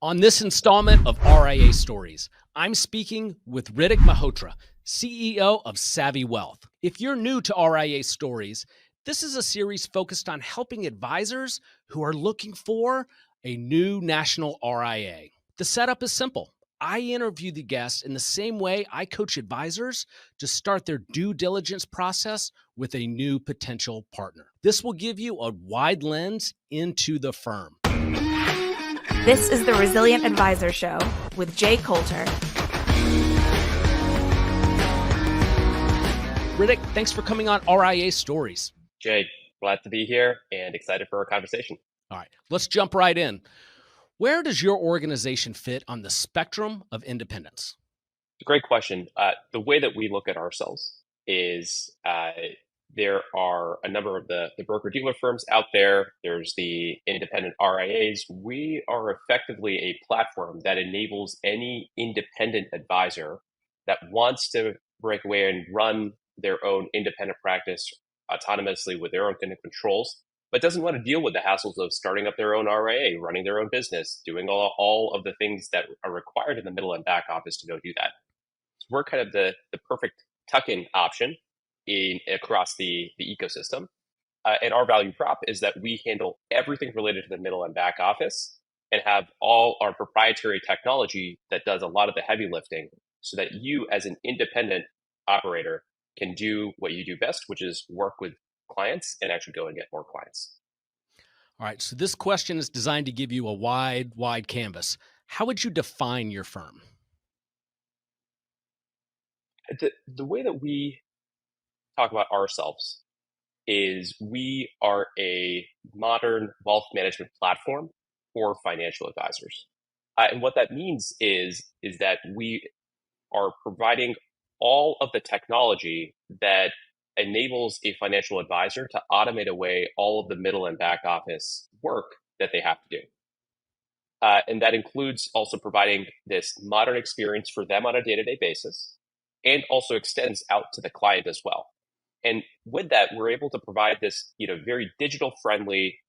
On this installment of RIA Stories, I'm speaking with Ritik Malhotra, CEO of Savvy Wealth. If you're new to RIA Stories, this is a series focused on helping advisors who are looking for a new national RIA. The setup is simple. I interview the guests in the same way I coach advisors to start their due diligence process with a new potential partner. This will give you a wide lens into the firm. This is the Resilient Advisor Show with Jay Coulter. Ritik, thanks for coming on RIA Stories. Jay, glad to be here and excited for our conversation. All right, let's jump right in. Where does your organization fit on the spectrum of independence? Great question. The way that we look at ourselves is there are a number of the broker-dealer firms out there. There's the independent RIAs. We are effectively a platform that enables any independent advisor that wants to break away and run their own independent practice autonomously with their own kind of controls, but doesn't want to deal with the hassles of starting up their own RIA, running their own business, doing all of the things that are required in the middle and back office to go do that. So we're kind of the perfect tuck-in option across the ecosystem. And our value prop is that we handle everything related to the middle and back office and have all our proprietary technology that does a lot of the heavy lifting so that you as an independent operator can do what you do best, which is work with clients and actually go and get more clients. All right, so this question is designed to give you a wide canvas. How would you define your firm? The way that we talk about ourselves is we are a modern wealth management platform for financial advisors. And what that means is that we are providing all of the technology that enables a financial advisor to automate away all of the middle and back office work that they have to do. And that includes also providing this modern experience for them on a day-to-day basis and also extends out to the client as well. And with that, we're able to provide this, very digital-friendly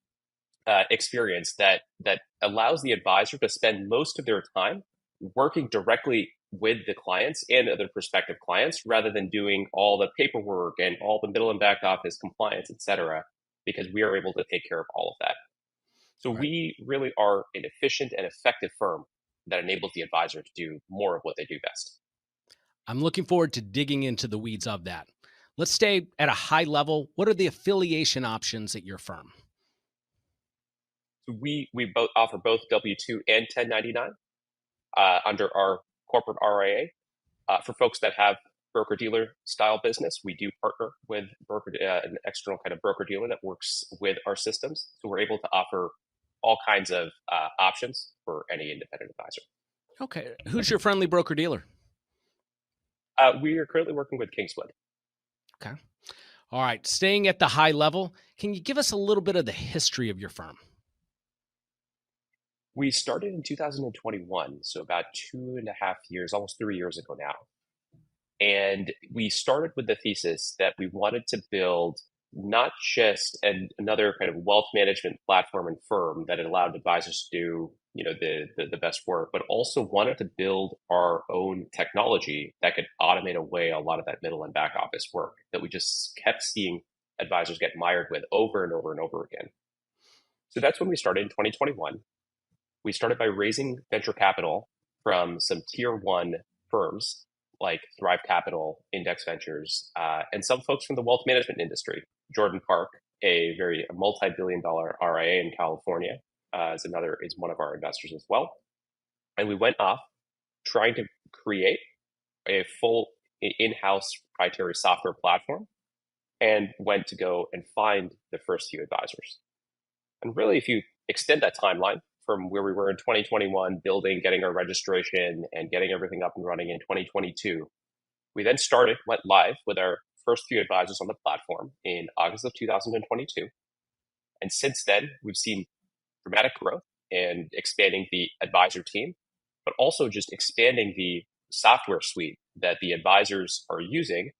experience that allows the advisor to spend most of their time working directly with the clients and other prospective clients, rather than doing all the paperwork and all the middle and back office compliance, et cetera, because we are able to take care of all of that. So We really are an efficient and effective firm that enables the advisor to do more of what they do best. I'm looking forward to digging into the weeds of that. Let's stay at a high level. What are the affiliation options at your firm? We both offer both W-2 and 1099 under our corporate RIA. For folks that have broker-dealer style business, we do partner with an external kind of broker-dealer that works with our systems. So we're able to offer all kinds of options for any independent advisor. Okay. Who's your friendly broker-dealer? We are currently working with Kingswood. Okay. All right. Staying at the high level, can you give us a little bit of the history of your firm? We started in 2021, so about 2.5 years, almost 3 years ago now. And we started with the thesis that we wanted to build not just another kind of wealth management platform and firm that allowed advisors to do, the best work, but also wanted to build our own technology that could automate away a lot of that middle and back office work that we just kept seeing advisors get mired with over and over and over again. So that's when we started in 2021. We started by raising venture capital from some tier one firms like Thrive Capital, Index Ventures, and some folks from the wealth management industry. Jordan Park, a multi-billion-dollar RIA in California, is one of our investors as well. And we went off trying to create a full in-house proprietary software platform and went to go and find the first few advisors. And really, if you extend that timeline from where we were in 2021, getting our registration and getting everything up and running in 2022, we then went live with our first few advisors on the platform in August of 2022. And since then, we've seen dramatic growth and expanding the advisor team, but also just expanding the software suite that the advisors are using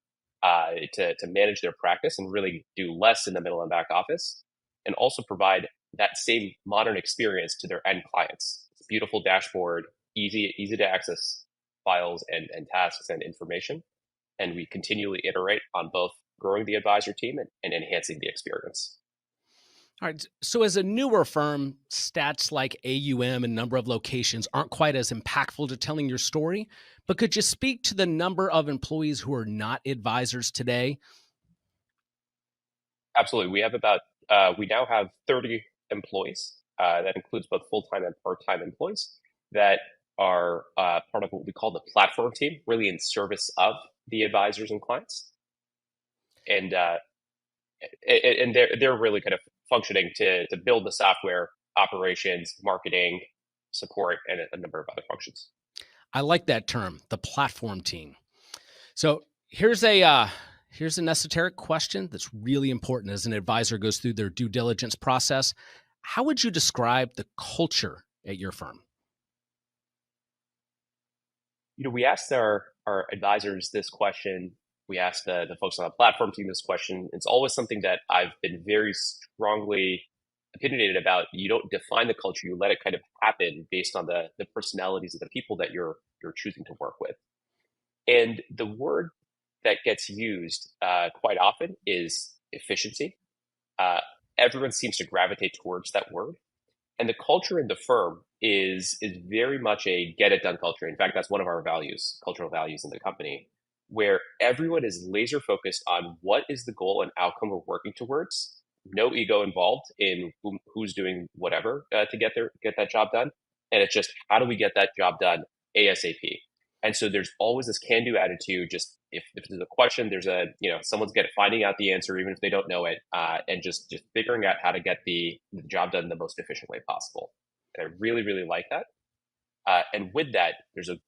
to manage their practice and really do less in the middle and back office, and also provide that same modern experience to their end clients. beautiful dashboard, easy to access files and tasks and information. And we continually iterate on both growing the advisor team and enhancing the experience. All right. So, as a newer firm, stats like AUM and number of locations aren't quite as impactful to telling your story. But could you speak to the number of employees who are not advisors today? Absolutely. We now have 30 employees. That includes both full-time and part-time employees that are part of what we call the platform team, really in service of the advisors and clients. And they're really kind of functioning to build the software, operations, marketing, support, and a number of other functions. I like that term, the platform team. So here's an esoteric question that's really important as an advisor goes through their due diligence process. How would you describe the culture at your firm? We asked our advisors this question. We asked the folks on the platform team this question. It's always something that I've been very strongly opinionated about. You don't define the culture; you let it kind of happen based on the personalities of the people that you're choosing to work with. And the word that gets used quite often is efficiency. Uh, Everyone seems to gravitate towards that word. And the culture in the firm is very much a get it done culture. In fact, that's one of our values, cultural values in the company, where everyone is laser focused on what is the goal and outcome we're working towards. No ego involved in who's doing whatever to get that job done. And it's just how do we get that job done ASAP. And so there's always this can-do attitude. Just if there's a question, there's someone's finding out the answer even if they don't know it, and just figuring out how to get the job done the most efficient way possible. And I really really like that. And with that, there's a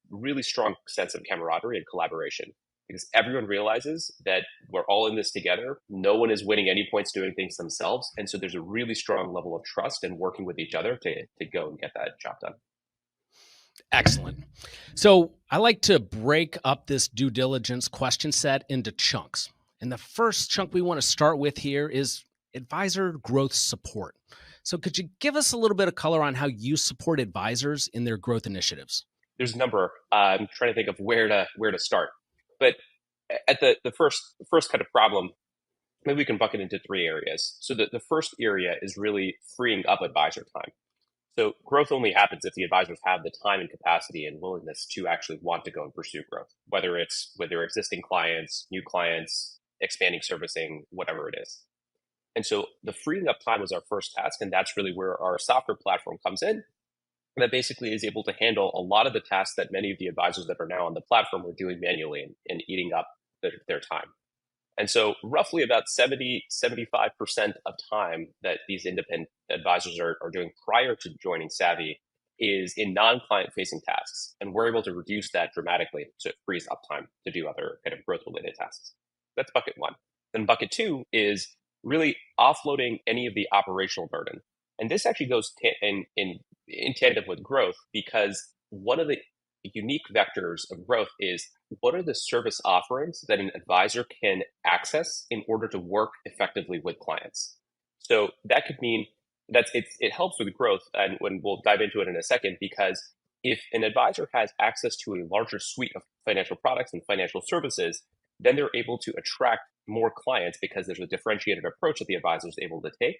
really strong sense of camaraderie and collaboration because everyone realizes that we're all in this together. No one is winning any points doing things themselves, and so there's a really strong level of trust and working with each other to go and get that job done. Excellent. So I like to break up this due diligence question set into chunks. And the first chunk we want to start with here is advisor growth support. So could you give us a little bit of color on how you support advisors in their growth initiatives? There's a number. I'm trying to think of where to start. But at the first kind of problem, maybe we can bucket into three areas. So the first area is really freeing up advisor time. So growth only happens if the advisors have the time and capacity and willingness to actually want to go and pursue growth, whether it's with their existing clients, new clients, expanding servicing, whatever it is. And so the freeing up time was our first task, and that's really where our software platform comes in. And that basically is able to handle a lot of the tasks that many of the advisors that are now on the platform were doing manually and eating up their time. And so roughly about 75% of time that these independent advisors are doing prior to joining Savvy is in non-client facing tasks. And we're able to reduce that dramatically so it frees up time to do other kind of growth related tasks. That's bucket one. Then bucket two is really offloading any of the operational burden. And this actually goes in tandem with growth because one of the unique vectors of growth is what are the service offerings that an advisor can access in order to work effectively with clients. So that could mean that it helps with growth, and when we'll dive into it in a second, because if an advisor has access to a larger suite of financial products and financial services, then they're able to attract more clients because there's a differentiated approach that the advisor is able to take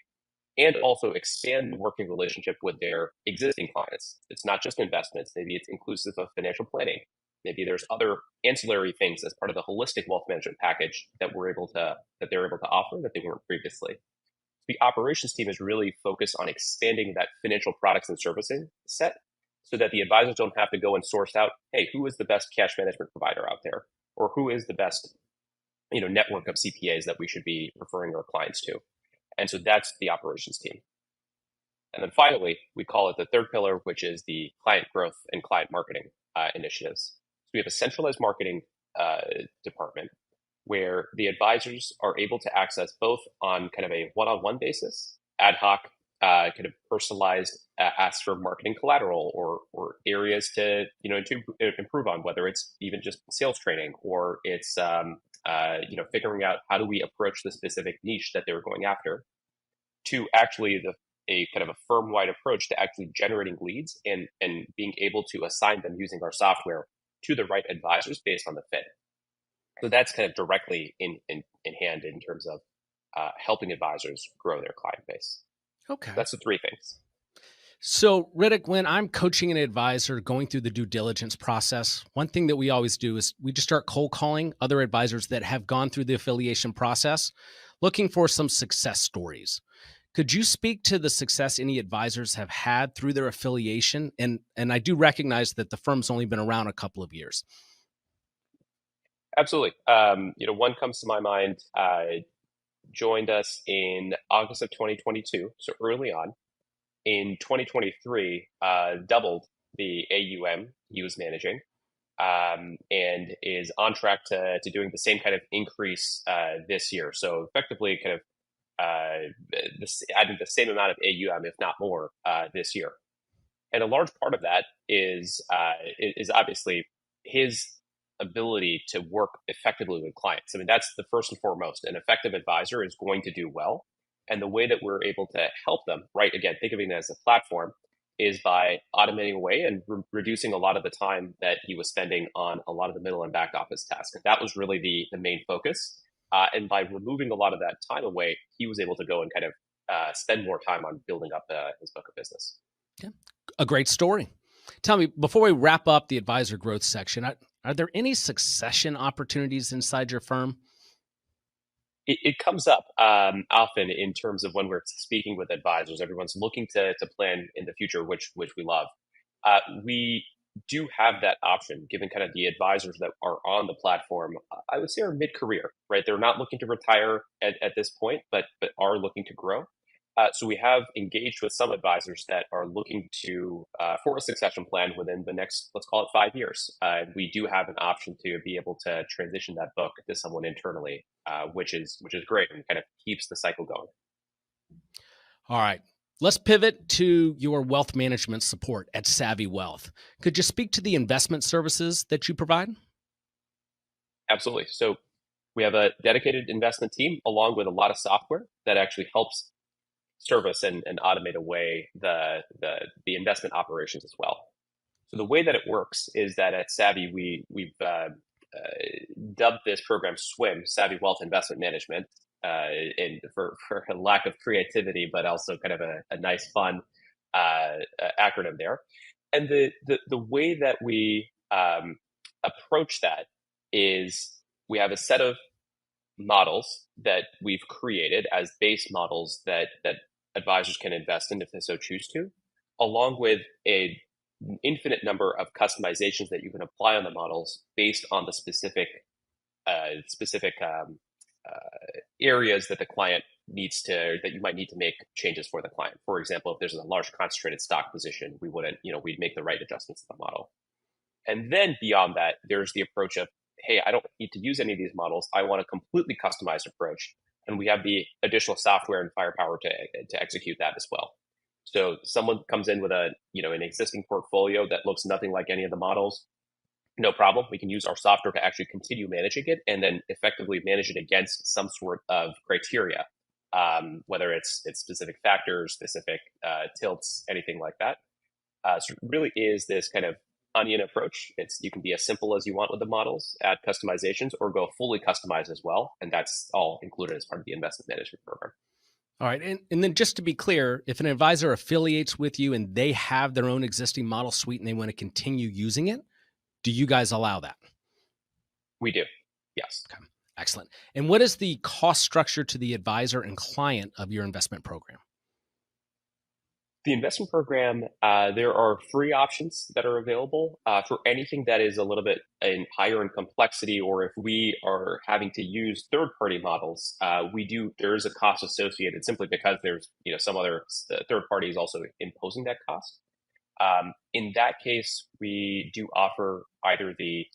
and also expand the working relationship with their existing clients. It's not just investments. Maybe it's inclusive of financial planning. Maybe there's other ancillary things as part of the holistic wealth management package that they're able to offer that they weren't previously. The operations team is really focused on expanding that financial products and servicing set so that the advisors don't have to go and source out, hey, who is the best cash management provider out there? Or who is the best network of CPAs that we should be referring our clients to? And so that's the operations team. And then finally, we call it the third pillar, which is the client growth and client marketing initiatives. So we have a centralized marketing department where the advisors are able to access both on kind of a one-on-one basis, ad hoc, kind of personalized asks for marketing collateral or areas to improve on, whether it's even just sales training or it's figuring out how do we approach the specific niche that they were going after, to actually a kind of a firm-wide approach to actually generating leads and being able to assign them using our software to the right advisors based on the fit. So that's kind of directly in hand in terms of helping advisors grow their client base. Okay. That's the three things. So, Ritik, when I'm coaching an advisor going through the due diligence process, one thing that we always do is we just start cold calling other advisors that have gone through the affiliation process, looking for some success stories. Could you speak to the success any advisors have had through their affiliation? And I do recognize that the firm's only been around a couple of years. Absolutely. One comes to my mind. Joined us in August of 2022, so early on. In 2023, doubled the AUM he was managing, and is on track to doing the same kind of increase this year. So effectively, kind of adding the same amount of AUM, if not more, this year. And a large part of that is obviously his ability to work effectively with clients. I mean, that's the first and foremost. An effective advisor is going to do well. And the way that we're able to help them, right, again, think of it as a platform, is by automating away and reducing a lot of the time that he was spending on a lot of the middle and back office tasks. And that was really the main focus. And by removing a lot of that time away, he was able to go and kind of spend more time on building up his book of business. Yeah. A great story. Tell me, before we wrap up the advisor growth section, are there any succession opportunities inside your firm? It comes up often in terms of when we're speaking with advisors. Everyone's looking to plan in the future, which we love. We do have that option, given kind of the advisors that are on the platform. I would say are mid-career, right? They're not looking to retire at this point, but are looking to grow. So we have engaged with some advisors that are looking to for a succession plan within the next, let's call it 5 years. We do have an option to be able to transition that book to someone internally, which is great and kind of keeps the cycle going. All right. Let's pivot to your wealth management support at Savvy Wealth. Could you speak to the investment services that you provide? Absolutely. So we have a dedicated investment team along with a lot of software that actually helps service and automate away the investment operations as well. So the way that it works is that at Savvy, we've dubbed this program SWIM, Savvy Wealth Investment Management, and for a lack of creativity, but also kind of a nice, fun acronym there. And the way that we approach that is we have a set of models that we've created as base models that advisors can invest in if they so choose to, along with an infinite number of customizations that you can apply on the models based on the specific areas that the client that you might need to make changes for the client. For example, if there's a large concentrated stock position, we'd make the right adjustments to the model. And then beyond that, there's the approach of, hey, I don't need to use any of these models. I want a completely customized approach. And we have the additional software and firepower to execute that as well. So someone comes in with an existing portfolio that looks nothing like any of the models. No problem. We can use our software to actually continue managing it and then effectively manage it against some sort of criteria, whether it's specific factors, specific tilts, anything like that. So it really is this kind of onion approach. You can be as simple as you want with the models, add customizations, or go fully customized as well. And that's all included as part of the investment management program. All right. And then just to be clear, if an advisor affiliates with you and they have their own existing model suite and they want to continue using it, do you guys allow that? We do. Yes. Okay. Excellent. And what is the cost structure to the advisor and client of your investment program? The investment program, there are free options that are available for anything that is a little bit higher in complexity, or if we are having to use third-party models, there is a cost associated simply because there's some other third parties also imposing that cost. In that case, we do offer either the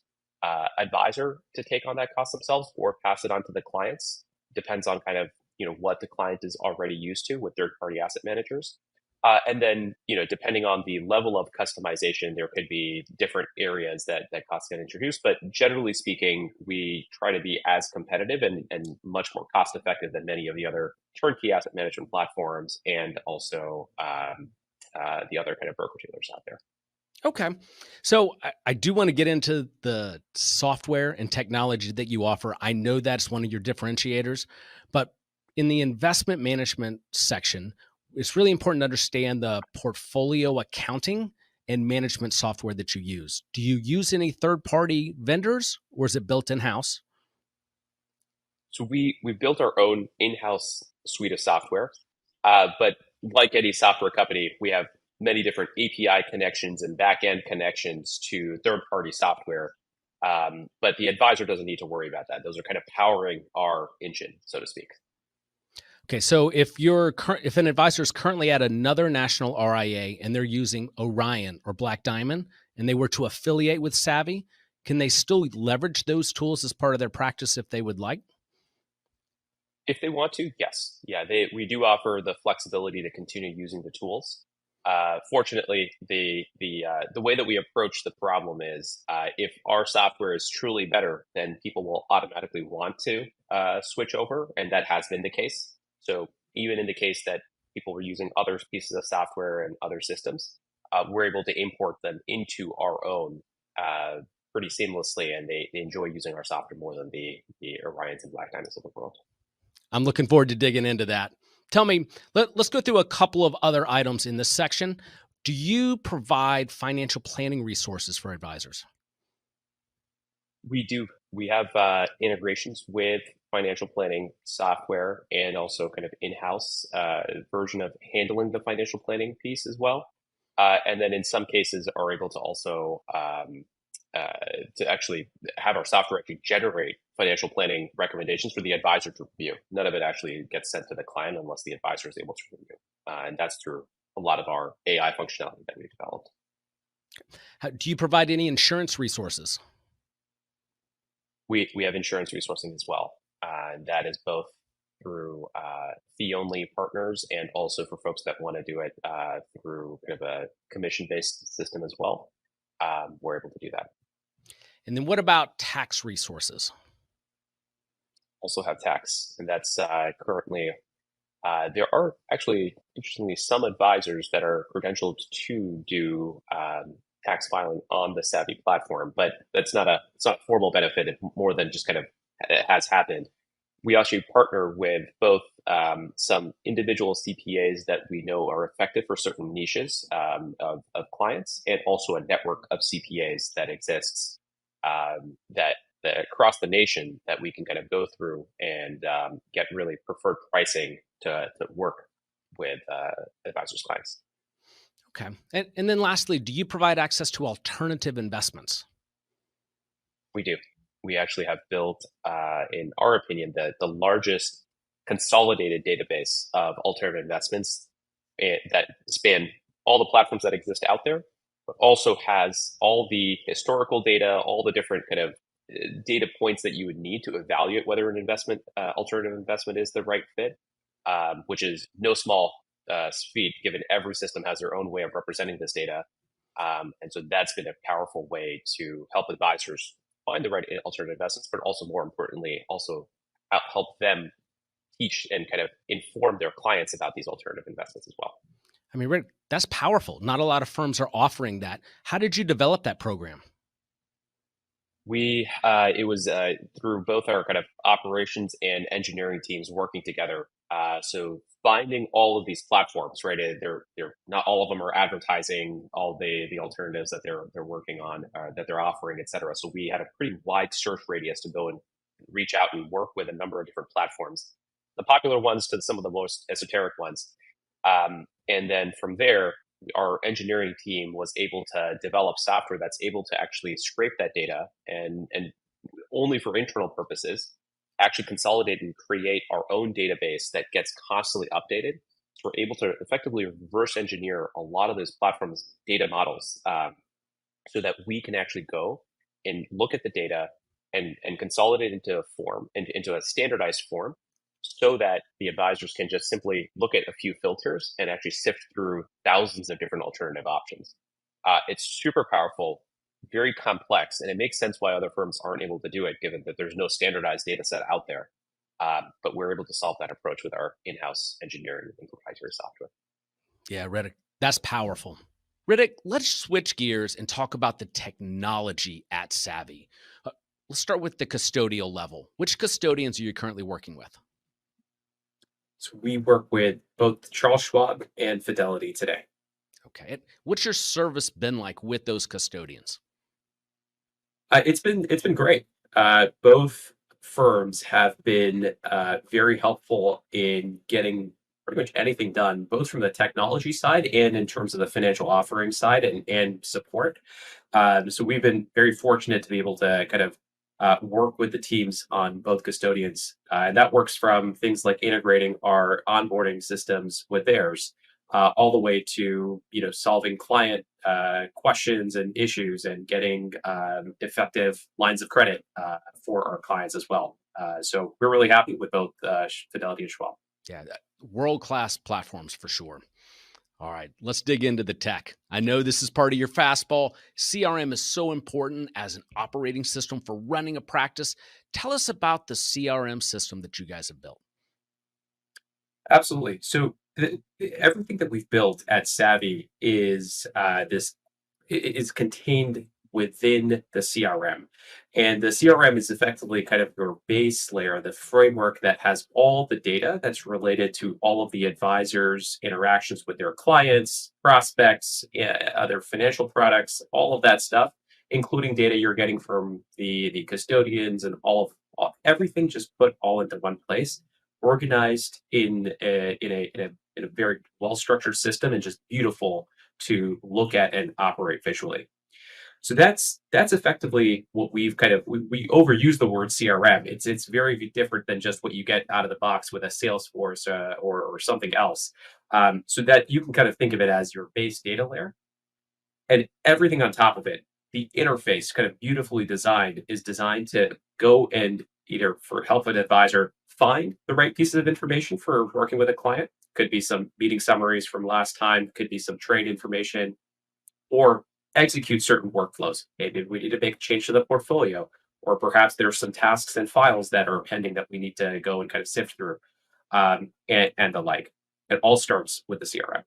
advisor to take on that cost themselves or pass it on to the clients. Depends on kind of what the client is already used to with third-party asset managers. And then, depending on the level of customization, there could be different areas that costs get introduced. But generally speaking, we try to be as competitive and much more cost effective than many of the other turnkey asset management platforms and also the other kind of broker dealers out there. Okay. So I do want to get into the software and technology that you offer. I know that's one of your differentiators, but in the investment management section, it's really important to understand the portfolio accounting and management software that you use. Do you use any third-party vendors or is it built in-house? So we built our own in-house suite of software, but like any software company, we have many different API connections and back-end connections to third-party software. But the advisor doesn't need to worry about that. Those are kind of powering our engine, so to speak. Okay, so if an advisor is currently at another national RIA and they're using Orion or Black Diamond and they were to affiliate with Savvy, can they still leverage those tools as part of their practice if they would like? If they want to, yes. Yeah, we do offer the flexibility to continue using the tools. Fortunately, the way that we approach the problem is if our software is truly better, then people will automatically want to switch over, and that has been the case. So even in the case that people were using other pieces of software and other systems, we're able to import them into our own pretty seamlessly, and they enjoy using our software more than the Orions and Black Diamonds of the world. I'm looking forward to digging into that. Tell me, let's go through a couple of other items in this section. Do you provide financial planning resources for advisors? We do. We have integrations with financial planning software and also kind of in-house version of handling the financial planning piece as well. And then in some cases are able to also to actually have our software actually generate financial planning recommendations for the advisor to review. None of it actually gets sent to the client unless the advisor is able to review. And that's through a lot of our AI functionality that we've developed. Do you provide any insurance resources? We have insurance resourcing as well. And that is both through fee-only partners and also for folks that want to do it through kind of a commission-based system as well. We're able to do that. And then what about tax resources? Also have tax, and that's currently there are actually, interestingly, some advisors that are credentialed to do tax filing on the Savvy platform, but it's not a formal benefit. It's more than just kind of it has happened. We actually partner with both some individual CPAs that we know are effective for certain niches of clients, and also a network of CPAs that exists that across the nation that we can kind of go through and get really preferred pricing to work with advisors' clients. Okay. And then lastly, do you provide access to alternative investments? We do. We actually have built, in our opinion, the largest consolidated database of alternative investments that span all the platforms that exist out there, but also has all the historical data, all the different kind of data points that you would need to evaluate whether an alternative investment is the right fit, which is no small feat, given every system has their own way of representing this data. And so that's been a powerful way to help advisors find the right alternative investments, but also more importantly, also help them teach and kind of inform their clients about these alternative investments as well. I mean, Rick, that's powerful. Not a lot of firms are offering that. How did you develop that program? It was through both our kind of operations and engineering teams working together. So finding all of these platforms, right? They're not all of them are advertising all the alternatives that they're working on, that they're offering, et cetera. So we had a pretty wide search radius to go and reach out and work with a number of different platforms, the popular ones to some of the most esoteric ones. And then from there, our engineering team was able to develop software that's able to actually scrape that data and only for internal purposes, actually consolidate and create our own database that gets constantly updated. So we're able to effectively reverse engineer a lot of those platforms' data models so that we can actually go and look at the data and consolidate into a standardized form so that the advisors can just simply look at a few filters and actually sift through thousands of different alternative options. It's super powerful, very complex, and it makes sense why other firms aren't able to do it, given that there's no standardized data set out there. But we're able to solve that approach with our in-house engineering and proprietary software. Yeah, Ritik, that's powerful. Ritik, let's switch gears and talk about the technology at Savvy. Let's start with the custodial level. Which custodians are you currently working with? So we work with both Charles Schwab and Fidelity today. Okay. What's your service been like with those custodians? It's been great. Both firms have been very helpful in getting pretty much anything done, both from the technology side and in terms of the financial offering side and support. So we've been very fortunate to be able to kind of work with the teams on both custodians, and that works from things like integrating our onboarding systems with theirs, all the way to solving client questions and issues and getting effective lines of credit for our clients as well. So we're really happy with both Fidelity and Schwab. Yeah, world-class platforms for sure. All right, let's dig into the tech. I know this is part of your fastball. CRM is so important as an operating system for running a practice. Tell us about the CRM system that you guys have built. Absolutely. So everything that we've built at Savvy is contained within the CRM. And the CRM is effectively kind of your base layer, the framework that has all the data that's related to all of the advisors' interactions with their clients, prospects, other financial products, all of that stuff, including data you're getting from the custodians and everything just put all into one place, organized in a very well structured system and just beautiful to look at and operate visually. So that's effectively what we overuse the word CRM. It's very different than just what you get out of the box with a Salesforce or something else. So that you can kind of think of it as your base data layer, and everything on top of it. The interface, kind of beautifully designed, is designed to go and either for help an advisor find the right pieces of information for working with a client. Could be some meeting summaries from last time. Could be some trade information, or execute certain workflows. Maybe we need to make a change to the portfolio, or perhaps there are some tasks and files that are pending that we need to go and kind of sift through, and the like. It all starts with the CRM.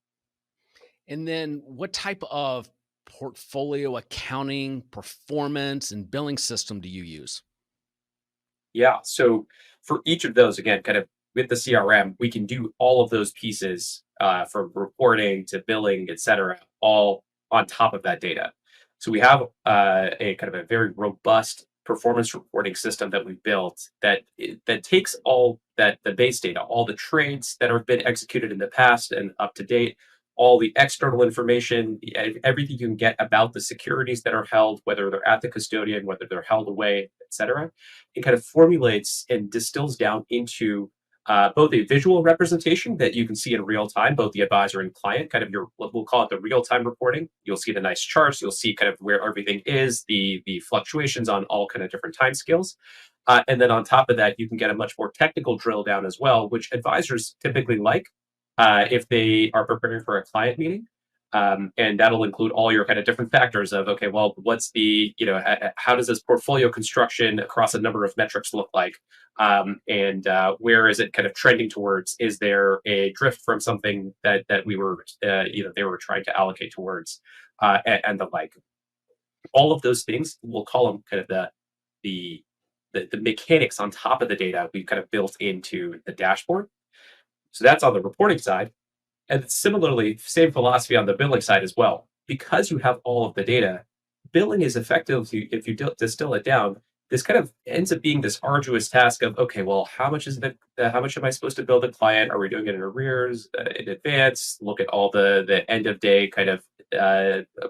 And then what type of portfolio accounting, performance, and billing system do you use? Yeah. So for each of those, again, kind of with the CRM, we can do all of those pieces from reporting to billing, et cetera, all on top of that data. So we have a kind of a very robust performance reporting system that we've built that takes all that the base data, all the trades that have been executed in the past and up to date, all the external information, everything you can get about the securities that are held, whether they're at the custodian, whether they're held away, et cetera. It kind of formulates and distills down into both a visual representation that you can see in real time, both the advisor and client, kind of we'll call it the real time reporting. You'll see the nice charts. You'll see kind of where everything is, the fluctuations on all kind of different time scales. And then on top of that, you can get a much more technical drill down as well, which advisors typically like if they are preparing for a client meeting. And that'll include all your kind of different factors of, okay, well, what's how does this portfolio construction across a number of metrics look like? And where is it kind of trending towards? Is there a drift from something that we were, they were trying to allocate towards, and the like? All of those things, we'll call them kind of the mechanics on top of the data we've kind of built into the dashboard. So that's on the reporting side. And similarly, same philosophy on the billing side as well. Because you have all of the data, billing is effective if you distill it down. This kind of ends up being this arduous task of, okay, well, how much how much am I supposed to bill the client? Are we doing it in arrears, in advance? Look at all the end of day kind of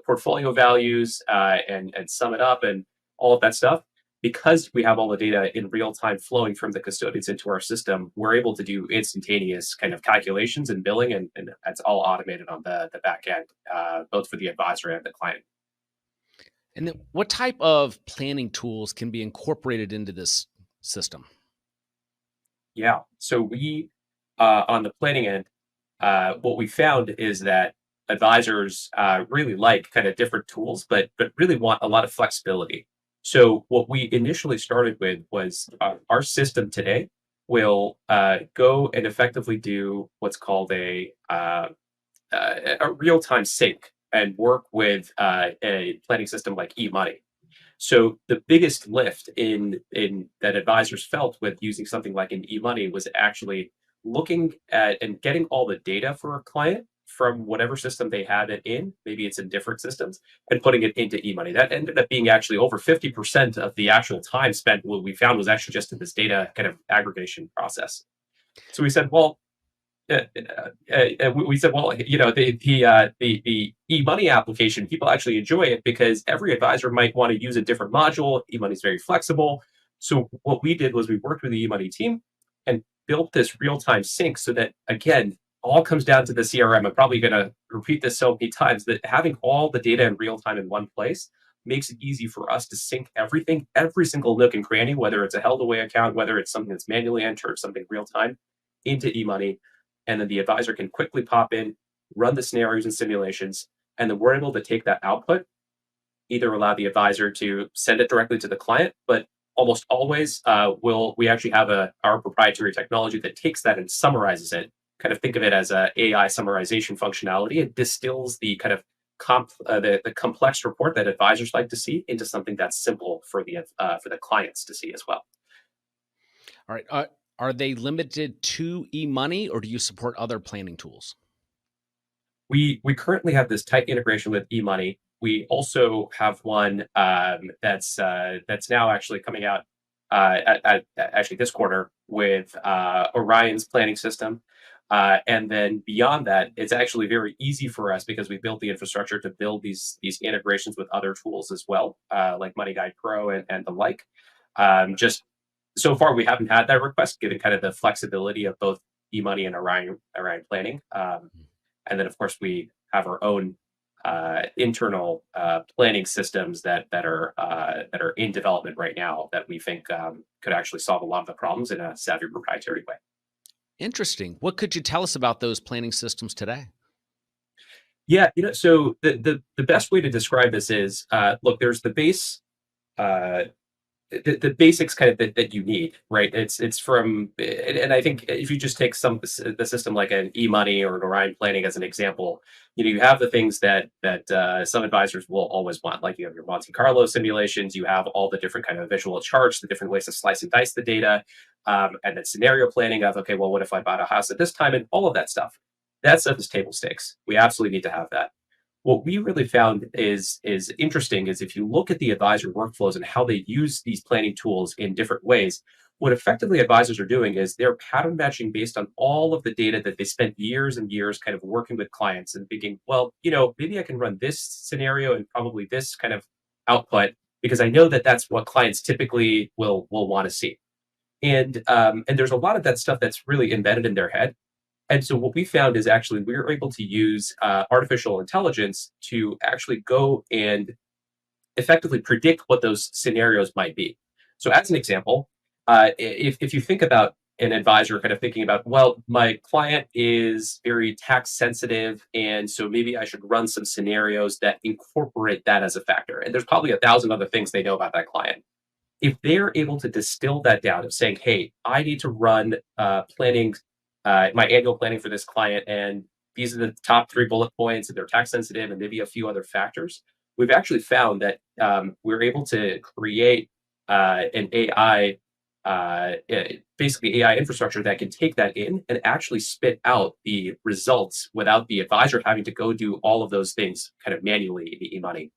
portfolio values, and sum it up and all of that stuff. Because we have all the data in real time flowing from the custodians into our system, we're able to do instantaneous kind of calculations and billing, and that's all automated on the back end, both for the advisor and the client. And then what type of planning tools can be incorporated into this system? Yeah. So we, on the planning end, what we found is that advisors really like kind of different tools, but really want a lot of flexibility. So what we initially started with was our system today will go and effectively do what's called a real time sync and work with a planning system like eMoney. So the biggest lift in that advisors felt with using something like an eMoney was actually looking at and getting all the data for a client from whatever system they had it in, maybe it's in different systems, and putting it into eMoney. That ended up being actually over 50% of the actual time spent, what we found was actually just in this data kind of aggregation process. So we said, well, we said, well, the e-money application, people actually enjoy it because every advisor might want to use a different module. E-money is very flexible. So what we did was we worked with the e-money team and built this real-time sync so that, again, all comes down to the CRM. I'm probably going to repeat this so many times, that having all the data in real time in one place makes it easy for us to sync everything, every single nook and cranny, whether it's a held away account, whether it's something that's manually entered, something real time, into e-money. And then the advisor can quickly pop in, run the scenarios and simulations, and then we're able to take that output, either allow the advisor to send it directly to the client, but almost always we actually have our proprietary technology that takes that and summarizes it. Kind of think of it as a AI summarization functionality. It distills the kind of the complex report that advisors like to see into something that's simple for the clients to see as well. All right. Are they limited to eMoney, or do you support other planning tools? We currently have this tight integration with eMoney. We also have one that's now actually coming out at actually this quarter with Orion's planning system. And then beyond that, it's actually very easy for us because we built the infrastructure to build these integrations with other tools as well, like Money Guide Pro and the like. Just so far, we haven't had that request, given kind of the flexibility of both eMoney and Orion Planning. And then, of course, we have our own internal planning systems that are in development right now that we think could actually solve a lot of the problems in a savvy proprietary way. Interesting. What could you tell us about those planning systems today? Yeah, so the best way to describe this is, look, there's the base. The basics kind of that you need, right? It's from, and I think if you just take the system like an eMoney or an Orion Planning as an example, you have the things that some advisors will always want, like you have your Monte Carlo simulations, you have all the different kind of visual charts, the different ways to slice and dice the data, and then scenario planning of, okay, well, what if I bought a house at this time, and all of that stuff. That stuff is table stakes. We absolutely need to have that. What we really found is interesting is if you look at the advisor workflows and how they use these planning tools in different ways, what effectively advisors are doing is they're pattern matching based on all of the data that they spent years and years kind of working with clients and thinking, well, maybe I can run this scenario and probably this kind of output because I know that that's what clients typically will want to see. And there's a lot of that stuff that's really embedded in their head. And so what we found is actually we were able to use artificial intelligence to actually go and effectively predict what those scenarios might be. So as an example, if you think about an advisor kind of thinking about, well, my client is very tax sensitive, and so maybe I should run some scenarios that incorporate that as a factor. And there's probably 1,000 other things they know about that client. If they're able to distill that down of saying, hey, I need to run planning my annual planning for this client, and these are the top 3 bullet points, and they're tax sensitive, and maybe a few other factors. We've actually found that we're able to create an AI, basically AI infrastructure that can take that in and actually spit out the results without the advisor having to go do all of those things kind of manually in the e-money.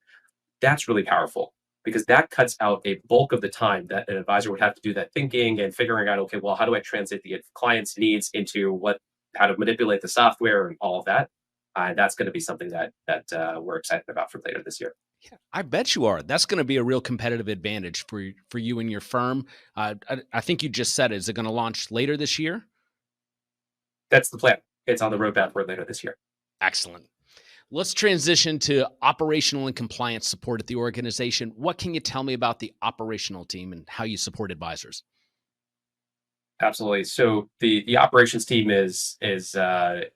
That's really powerful because that cuts out a bulk of the time that an advisor would have to do that thinking and figuring out, okay, well, how do I translate the client's needs into how to manipulate the software and all of that. That's going to be something that we're excited about for later this year. Yeah, I bet you are. That's going to be a real competitive advantage for you and your firm. I think you just said it. Is it going to launch later this year? That's the plan. It's on the roadmap for later this year. Excellent. Let's transition to operational and compliance support at the organization. What can you tell me about the operational team and how you support advisors? Absolutely. So the operations team is very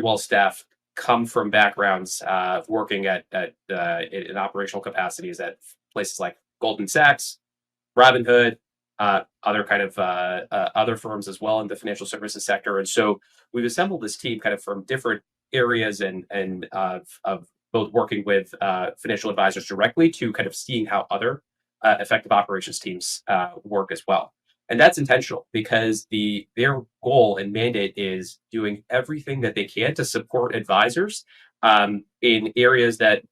well staffed, come from backgrounds of working in operational capacities at places like Goldman Sachs, Robinhood, other kind of other firms as well in the financial services sector. And so we've assembled this team kind of from different areas and of both working with financial advisors directly to kind of seeing how other effective operations teams work as well. And that's intentional because their goal and mandate is doing everything that they can to support advisors in areas that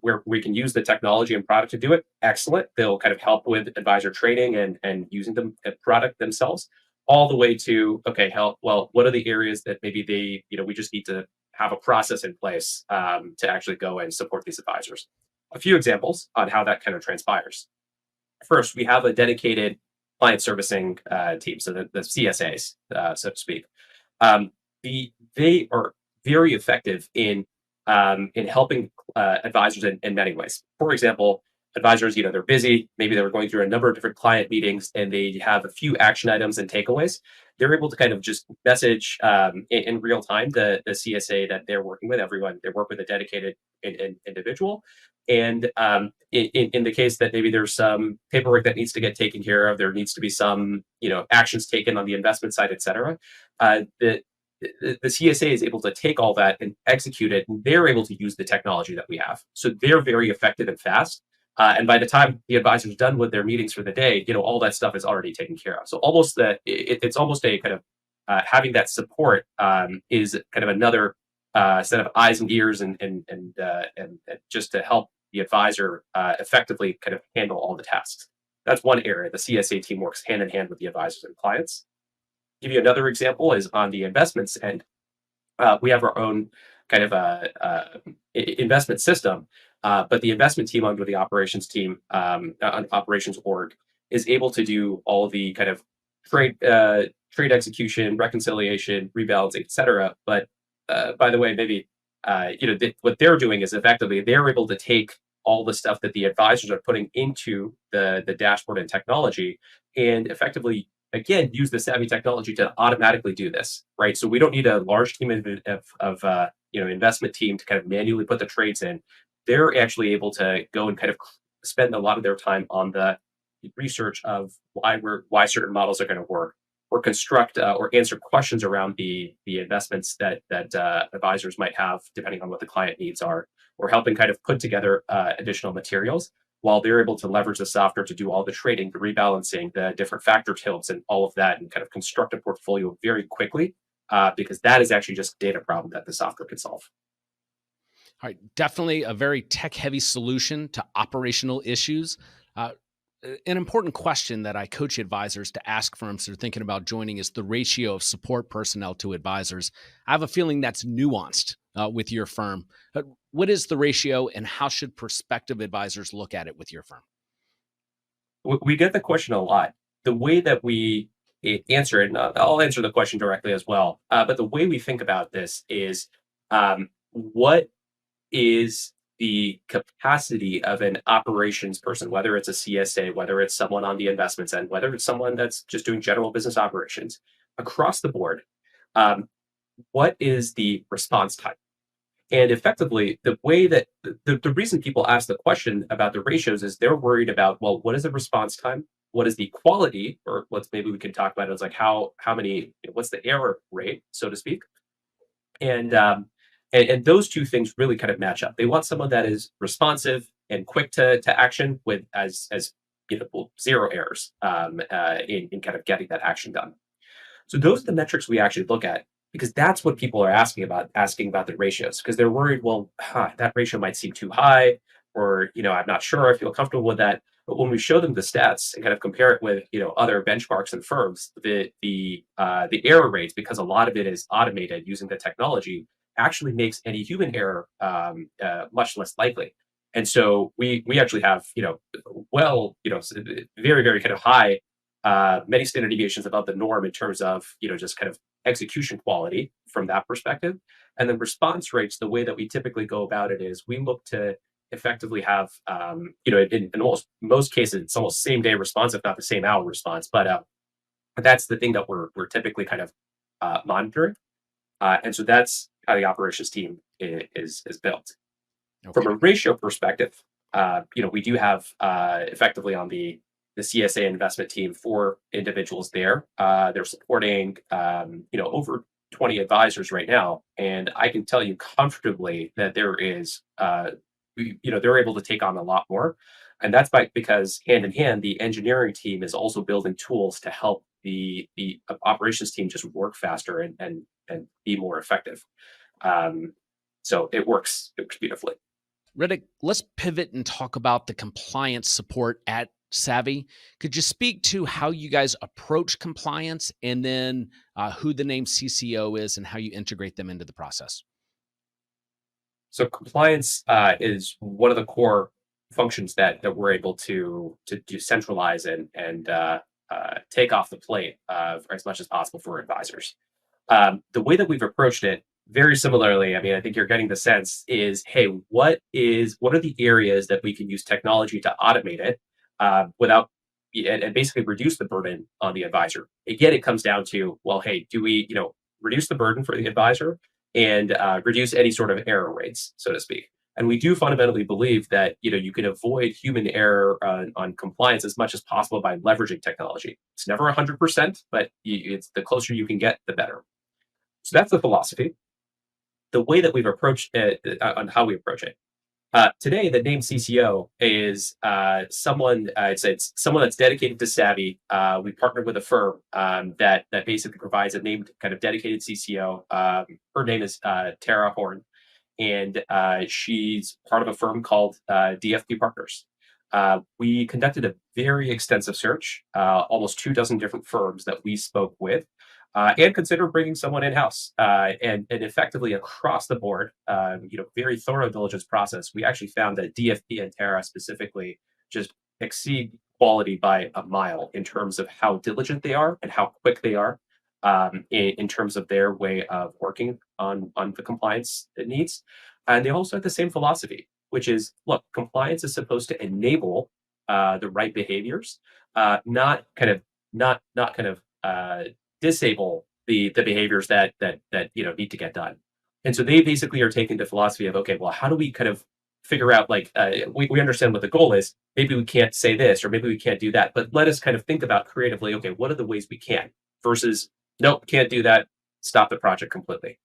where we can use the technology and product to do it. Excellent. They'll kind of help with advisor training and using the product themselves, all the way to okay, help. Well, what are the areas that maybe we just need to have a process in place to actually go and support these advisors. A few examples on how that kind of transpires. First, we have a dedicated client servicing team, so the CSAs, so to speak. Um, they are very effective in helping advisors in many ways. For example, advisors, they're busy. Maybe they were going through a number of different client meetings, and they have a few action items and takeaways. They're able to kind of just message in real time the CSA that they're working with. Everyone they work with a dedicated individual, and in the case that maybe there's some paperwork that needs to get taken care of, there needs to be some actions taken on the investment side, et cetera. The CSA is able to take all that and execute it, and they're able to use the technology that we have. So they're very effective and fast. And by the time the advisor's done with their meetings for the day, all that stuff is already taken care of. So it's almost a kind of having that support is kind of another set of eyes and ears and just to help the advisor effectively kind of handle all the tasks. That's one area. The CSA team works hand in hand with the advisors and clients. Give you another example is on the investments end. We have our own kind of investment system, but the investment team under the operations team, operations org, is able to do all the kind of trade execution, reconciliation, rebalancing, et cetera. But by the way, maybe what they're doing is effectively they're able to take all the stuff that the advisors are putting into the dashboard and technology, and effectively again use the savvy technology to automatically do this, right? So we don't need a large team of investment team to kind of manually put the trades in. They're actually able to go and kind of spend a lot of their time on the research of why certain models are going to work, or construct or answer questions around the investments that advisors might have, depending on what the client needs are, or helping kind of put together additional materials while they're able to leverage the software to do all the trading, the rebalancing, the different factor tilts, and all of that, and kind of construct a portfolio very quickly, because that is actually just a data problem that the software can solve. All right, definitely a very tech-heavy solution to operational issues. An important question that I coach advisors to ask firms that are thinking about joining is the ratio of support personnel to advisors. I have a feeling that's nuanced with your firm. What is the ratio, and how should prospective advisors look at it with your firm? We get the question a lot. The way that we answer it, and I'll answer the question directly as well, but the way we think about this is what is the capacity of an operations person, whether it's a CSA, whether it's someone on the investments end, whether it's someone that's just doing general business operations across the board. What is the response time? And effectively, the way that the reason people ask the question about the ratios is they're worried about, well, what is the response time? What is the quality? Or let's maybe we can talk about it as like how many, what's the error rate, so to speak? And those two things really kind of match up. They want someone that is responsive and quick to action with as zero errors in kind of getting that action done. So those are the metrics we actually look at, because that's what people are asking about the ratios, because they're worried, well, that ratio might seem too high, or I'm not sure I feel comfortable with that. But when we show them the stats and kind of compare it with other benchmarks and firms, the error rates, because a lot of it is automated using the technology, actually makes any human error much less likely. And so we actually have very very kind of high, many standard deviations above the norm in terms of just kind of execution quality from that perspective. And then response rates, the way that we typically go about it is we look to effectively have in most cases it's almost same day response, if not the same hour response, but That's the thing that we're typically kind of monitoring. And so that's how the operations team is built. From Okay. a ratio perspective, we do have effectively on the CSA investment team 4 individuals there. They're supporting over 20 advisors right now, and I can tell you comfortably that there is they're able to take on a lot more, and that's because hand in hand the engineering team is also building tools to help the operations team just work faster and be more effective. Um, so it works beautifully. Ritik, let's pivot and talk about the compliance support at Savvy. Could you speak to how you guys approach compliance and then who the name CCO is and how you integrate them into the process? So compliance is one of the core functions that we're able to decentralize and take off the plate as much as possible for advisors. The way that we've approached it, very similarly, I mean, I think you're getting the sense is, hey, what are the areas that we can use technology to automate it without and basically reduce the burden on the advisor. Again, it comes down to, well, hey, do we reduce the burden for the advisor and reduce any sort of error rates, so to speak. And we do fundamentally believe that you can avoid human error on compliance as much as possible by leveraging technology. It's never 100%, but it's the closer you can get, the better. So that's the philosophy. The way that we've approached it, on how we approach it. Today, the name CCO is someone. It's someone that's dedicated to Savvy. We partnered with a firm that basically provides a named kind of dedicated CCO. Her name is Tara Horn, and she's part of a firm called DFP Partners. We conducted a very extensive search, almost 24 different firms that we spoke with, and considered bringing someone in house. And effectively across the board, very thorough diligence process. We actually found that DFP and Terra specifically just exceed quality by a mile in terms of how diligent they are and how quick they are in terms of their way of working on the compliance it needs. And they also have the same philosophy, which is, look, compliance is supposed to enable the right behaviors, not kind of not kind of disable the behaviors that need to get done. And so they basically are taking the philosophy of, okay, well, how do we kind of figure out, like, we understand what the goal is. Maybe we can't say this or maybe we can't do that, but let us kind of think about creatively, okay, what are the ways we can versus nope, can't do that, stop the project completely.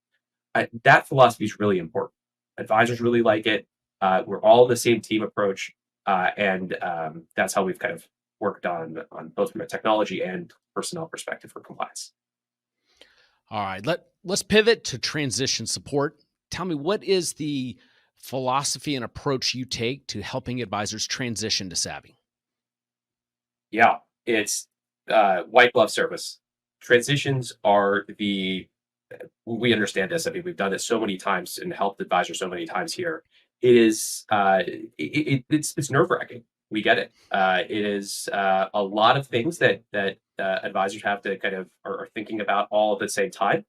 That philosophy is really important. Advisors really like it. We're all the same team approach, and that's how we've kind of worked on both from a technology and personnel perspective for compliance. All right, let's pivot to transition support. Tell me, what is the philosophy and approach you take to helping advisors transition to Savvy? Yeah, it's white glove service. Transitions are we understand this. I mean, we've done this so many times and helped advisors so many times here. It is it's nerve wracking. We get it. It is a lot of things that advisors have to kind of are thinking about all at the same time.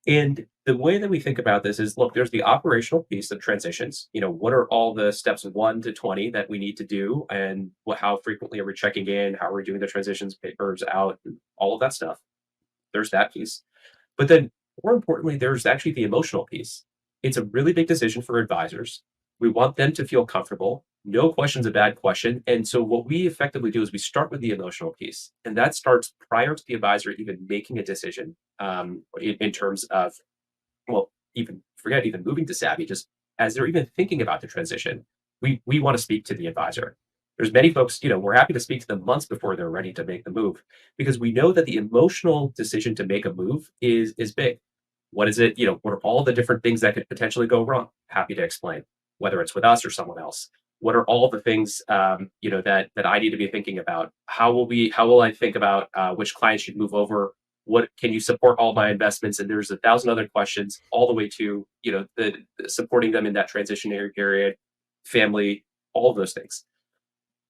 And the way that we think about this is, look, there's the operational piece of transitions. What are all the steps 1 to 20 that we need to do, and how frequently are we checking in? How are we doing the transitions papers out? And all of that stuff. There's that piece. But then, more importantly, there's actually the emotional piece. It's a really big decision for advisors. We want them to feel comfortable. No question's a bad question. And so, what we effectively do is we start with the emotional piece, and that starts prior to the advisor even making a decision in terms of, well, even forget even moving to Savvy, just as they're even thinking about the transition, we want to speak to the advisor. There's many folks, we're happy to speak to them months before they're ready to make the move, because we know that the emotional decision to make a move is big. What is it? What are all the different things that could potentially go wrong? Happy to explain, whether it's with us or someone else. What are all the things that I need to be thinking about? How will I think about which clients should move over? What can you support all my investments? And there's 1,000 other questions, all the way to the supporting them in that transitionary period, family, all of those things.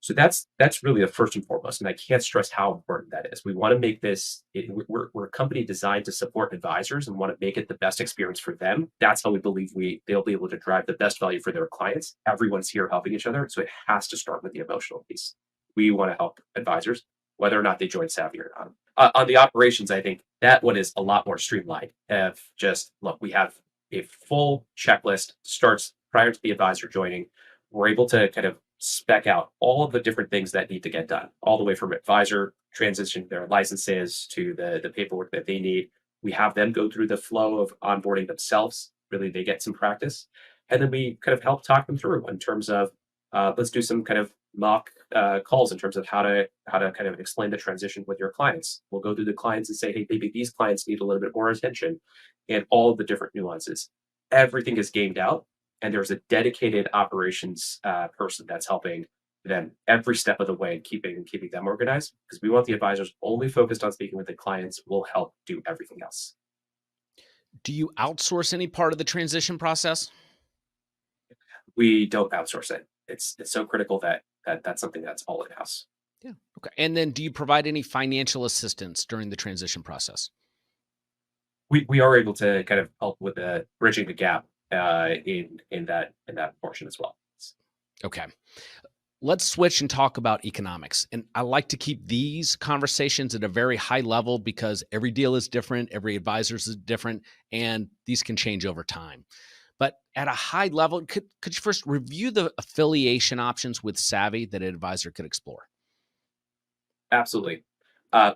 So that's really the first and foremost, and I can't stress how important that is. We want to make this. We're a company designed to support advisors and want to make it the best experience for them. That's how we believe they'll be able to drive the best value for their clients. Everyone's here helping each other, so it has to start with the emotional piece. We want to help advisors, whether or not they join Savvy or not. On the operations, I think that one is a lot more streamlined. Of just look, we have a full checklist starts prior to the advisor joining. We're able to kind of spec out all of the different things that need to get done, all the way from advisor transition their licenses to the paperwork that they need. We have them go through the flow of onboarding themselves. Really, they get some practice, and then we kind of help talk them through in terms of let's do some kind of mock calls in terms of how to kind of explain the transition with your clients. We'll go through the clients and say, hey, maybe these clients need a little bit more attention, and all of the different nuances. Everything is gamed out, and there's a dedicated operations person that's helping them every step of the way, keeping them organized. Because we want the advisors only focused on speaking with the clients. Will help do everything else. Do you outsource any part of the transition process? We don't outsource it. It's so critical that's something that's all in house. Yeah. Okay. And then do you provide any financial assistance during the transition process? We are able to kind of help with bridging the gap in that portion as well. Okay. Let's switch and talk about economics. And I like to keep these conversations at a very high level because every deal is different, every advisor is different, and these can change over time. But at a high level, could you first review the affiliation options with Savvy that an advisor could explore? Absolutely.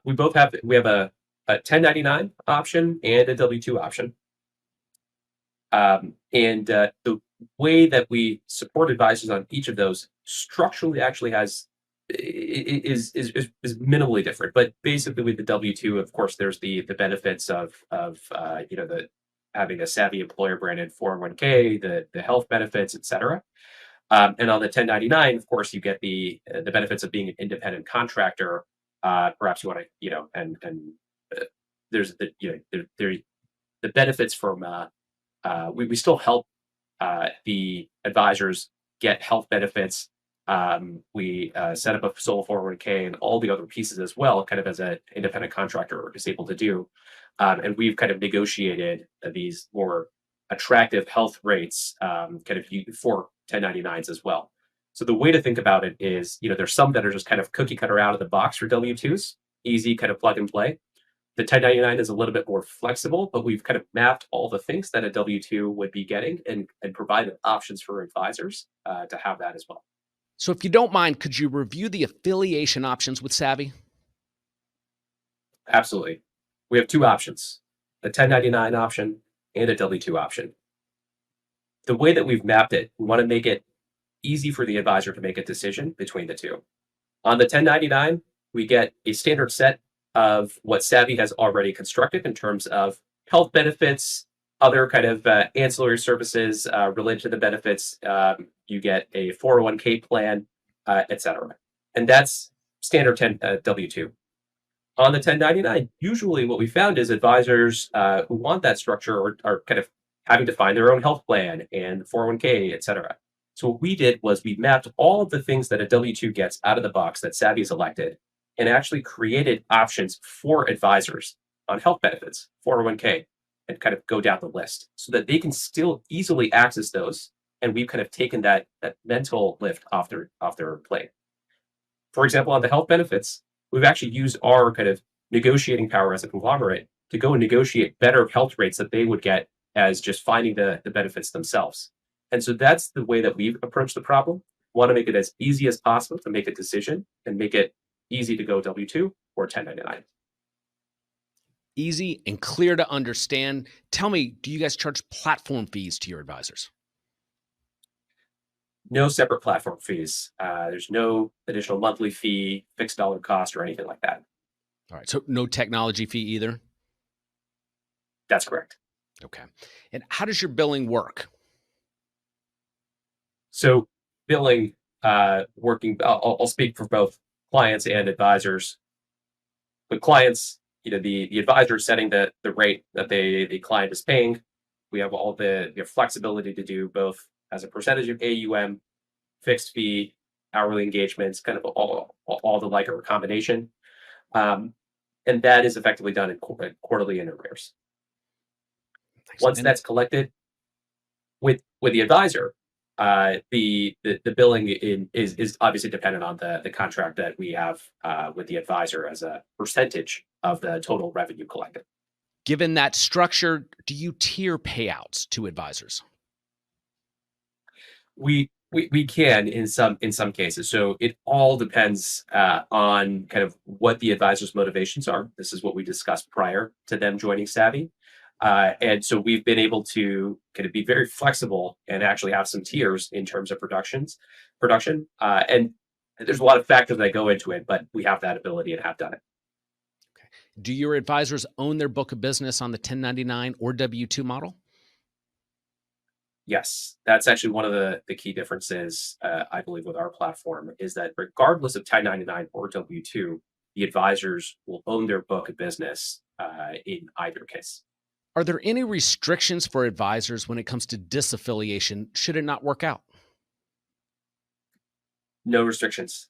We have a 1099 option and a W-2 option. And the way that we support advisors on each of those structurally actually is minimally different. But basically, with the W-2, of course, there's the benefits of the having a Savvy employer branded 401k, the health benefits, et cetera. And on the 1099, of course, you get the benefits of being an independent contractor. Perhaps you want to, there's the benefits from we still help the advisors get health benefits. We set up a solo 401k and all the other pieces as well, kind of as an independent contractor is able to do. And we've kind of negotiated these more attractive health rates for 1099s as well. So the way to think about it is, there's some that are just kind of cookie cutter out of the box for W-2s, easy kind of plug and play. The 1099 is a little bit more flexible, but we've kind of mapped all the things that a W-2 would be getting and provided options for advisors to have that as well. So if you don't mind, could you review the affiliation options with Savvy? Absolutely. We have two options, a 1099 option and a W-2 option. The way that we've mapped it, we want to make it easy for the advisor to make a decision between the two. On the 1099, we get a standard set of what Savvy has already constructed in terms of health benefits, other kind of ancillary services related to the benefits. You get a 401k plan, et cetera. And that's standard 10 W-2. On the 1099, usually what we found is advisors who want that structure are kind of having to find their own health plan and 401k, et cetera. So what we did was we mapped all of the things that a W-2 gets out of the box that Savvy has elected and actually created options for advisors on health benefits, 401k, and kind of go down the list so that they can still easily access those. And we've kind of taken that mental lift off their plate. For example, on the health benefits, we've actually used our kind of negotiating power as a conglomerate to go and negotiate better health rates that they would get as just finding the benefits themselves. And so that's the way that we've approached the problem. We want to make it as easy as possible to make a decision and make it easy to go W-2 or 1099. Easy and clear to understand. Tell me, do you guys charge platform fees to your advisors? No separate platform fees. There's no additional monthly fee, fixed dollar cost, or anything like that. All right. So no technology fee either? That's correct. Okay. And how does your billing work? So billing, working, I'll speak for both clients and advisors. With clients, the advisor is setting the rate that the client is paying. We have all the flexibility to do both as a percentage of AUM, fixed fee, hourly engagements, kind of all the like or a combination. And that is effectively done in quarterly in arrears. Once that's collected with the advisor, The billing is obviously dependent on the contract that we have with the advisor as a percentage of the total revenue collected. Given that structure, do you tier payouts to advisors? We can in some cases. So it all depends on kind of what the advisor's motivations are. This is what we discussed prior to them joining Savvy. And so we've been able to kind of be very flexible and actually have some tiers in terms of production. And there's a lot of factors that go into it, but we have that ability and have done it. Okay. Do your advisors own their book of business on the 1099 or W-2 model? Yes, that's actually one of the key differences, I believe, with our platform is that regardless of 1099 or W-2, the advisors will own their book of business in either case. Are there any restrictions for advisors when it comes to disaffiliation should it not work out? No restrictions.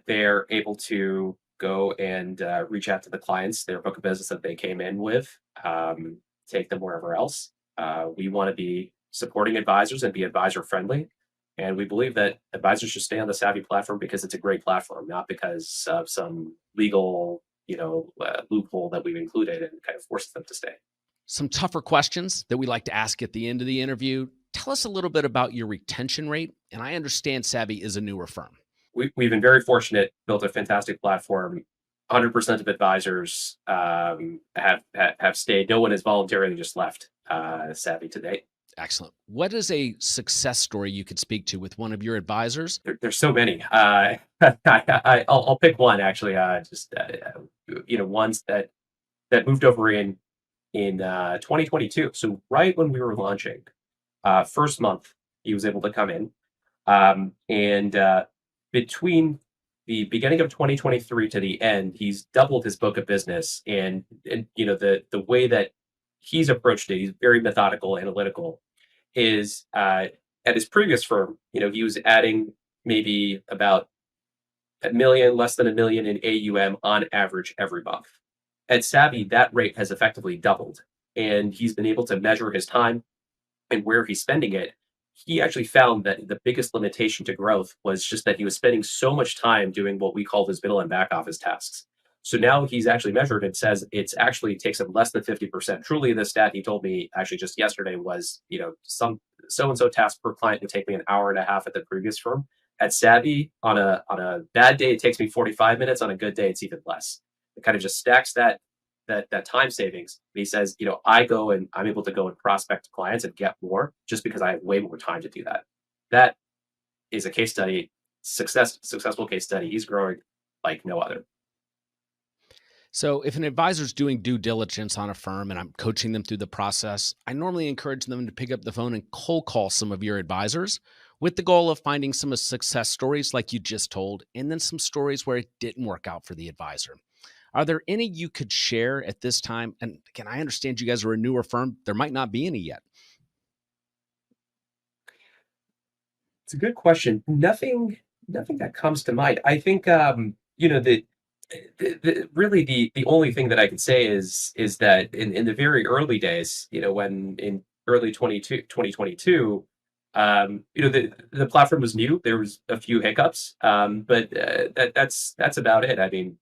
They're able to go and reach out to the clients, their book of business that they came in with, take them wherever else. We want to be supporting advisors and be advisor friendly. And we believe that advisors should stay on the Savvy platform because it's a great platform, not because of some legal, loophole that we've included and kind of forces them to stay. Some tougher questions that we like to ask at the end of the interview. Tell us a little bit about your retention rate. And I understand Savvy is a newer firm. We've been very fortunate, built a fantastic platform. 100% of advisors have stayed. No one has voluntarily just left Savvy to date. Excellent. What is a success story you could speak to with one of your advisors? There's so many. I'll pick one actually. Ones that moved over in 2022. So right when we were launching, first month he was able to come in, and between the beginning of 2023 to the end, he's doubled his book of business. And the way that he's approached it, he's very methodical, analytical. Is at his previous firm, he was adding maybe about a million, less than a million in AUM on average every month. At Savvy, that rate has effectively doubled, and he's been able to measure his time and where he's spending it. He actually found that the biggest limitation to growth was just that he was spending so much time doing what we call his middle and back office tasks. So now he's actually measured and says it's actually takes him less than 50%. Truly, the stat he told me actually just yesterday was, some so-and-so task per client would take me an hour and a half at the previous firm. At Savvy, on a bad day, it takes me 45 minutes. On a good day, it's even less. It kind of just stacks that time savings. He says, I go and I'm able to go and prospect clients and get more just because I have way more time to do that. That is a case study, successful case study. He's growing like no other. So if an advisor is doing due diligence on a firm and I'm coaching them through the process, I normally encourage them to pick up the phone and cold call some of your advisors with the goal of finding some success stories like you just told, and then some stories where it didn't work out for the advisor. Are there any you could share at this time? And again, I understand you guys are a newer firm. There might not be any yet. It's a good question. Nothing that comes to mind. I think really the only thing that I can say is that in the very early days, when in early 2022, the platform was new. There was a few hiccups, but that's about it. I mean,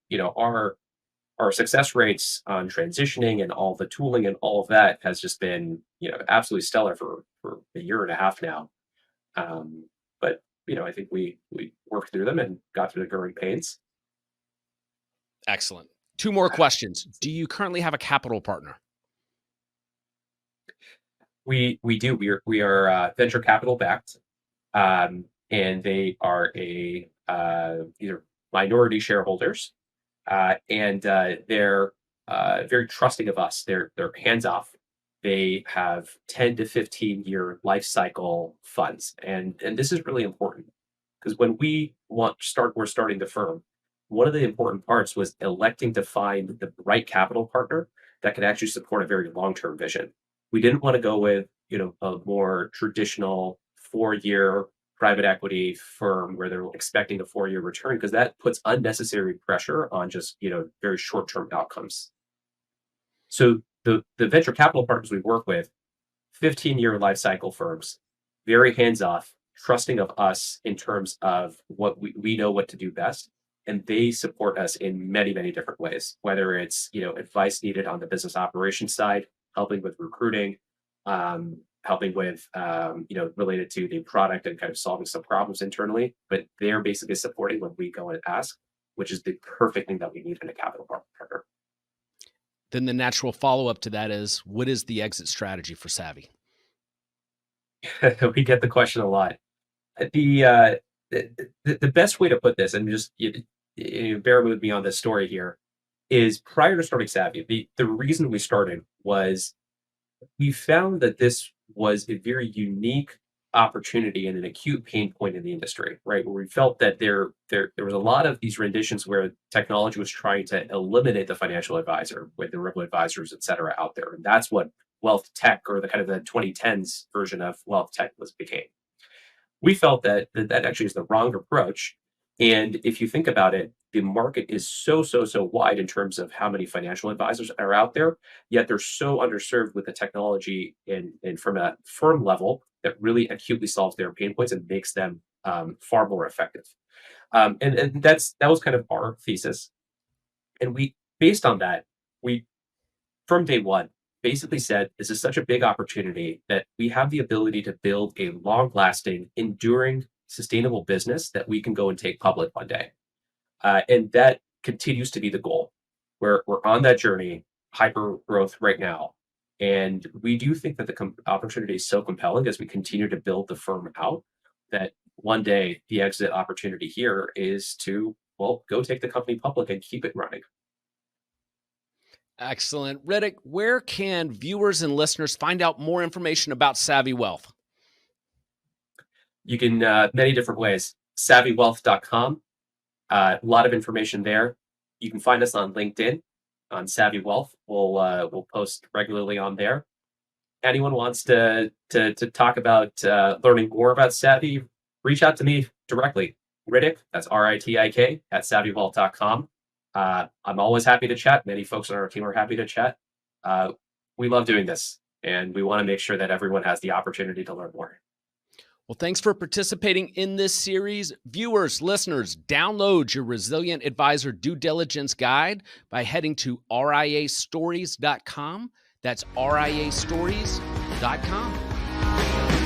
our success rates on transitioning and all the tooling and all of that has just been, absolutely stellar for a year and a half now. But I think we worked through them and got through the growing pains. Excellent. Two more questions. Do you currently have a capital partner? We do. We are venture capital backed, and they are either minority shareholders, and they're very trusting of us. They're hands off. They have 10 to 15 year life cycle funds, and this is really important because when we're starting the firm. One of the important parts was electing to find the right capital partner that could actually support a very long-term vision. We didn't want to go with, a more traditional 4-year private equity firm where they're expecting a 4-year return because that puts unnecessary pressure on just, very short-term outcomes. So the venture capital partners we work with, 15-year life cycle firms, very hands-off, trusting of us in terms of what we know what to do best. And they support us in many, many different ways, whether it's, advice needed on the business operations side, helping with recruiting, helping with, related to the product and kind of solving some problems internally. But they're basically supporting when we go and ask, which is the perfect thing that we need in a capital partner. Then the natural follow-up to that is, what is the exit strategy for Savvy? We get the question a lot. The best way to put this, and just bear with me on this story here, is prior to starting Savvy, the reason we started was we found that this was a very unique opportunity and an acute pain point in the industry, right? Where we felt that there was a lot of these renditions where technology was trying to eliminate the financial advisor with the robo-advisors, et cetera, out there. And that's what wealth tech, or the kind of the 2010s version of wealth tech, became. We felt that actually is the wrong approach. And if you think about it, the market is so wide in terms of how many financial advisors are out there, yet they're so underserved with the technology and from a firm level that really acutely solves their pain points and makes them far more effective. And that was kind of our thesis. And we, based on that, we, from day one, basically said, this is such a big opportunity that we have the ability to build a long-lasting, enduring, sustainable business that we can go and take public one day. And that continues to be the goal. We're on that journey, hyper growth right now. And we do think that the opportunity is so compelling as we continue to build the firm out, that one day the exit opportunity here is to, go take the company public and keep it running. Excellent. Ritik, where can viewers and listeners find out more information about Savvy Wealth? You can, many different ways. SavvyWealth.com. A lot of information there. You can find us on LinkedIn, on Savvy Wealth. We'll post regularly on there. Anyone wants to talk about learning more about Savvy, reach out to me directly. Ritik, that's RITIK, at SavvyWealth.com. I'm always happy to chat. Many folks on our team are happy to chat. We love doing this, and we want to make sure that everyone has the opportunity to learn more. Well, thanks for participating in this series. Viewers, listeners, download your Resilient Advisor Due Diligence Guide by heading to RIAstories.com. That's RIAstories.com.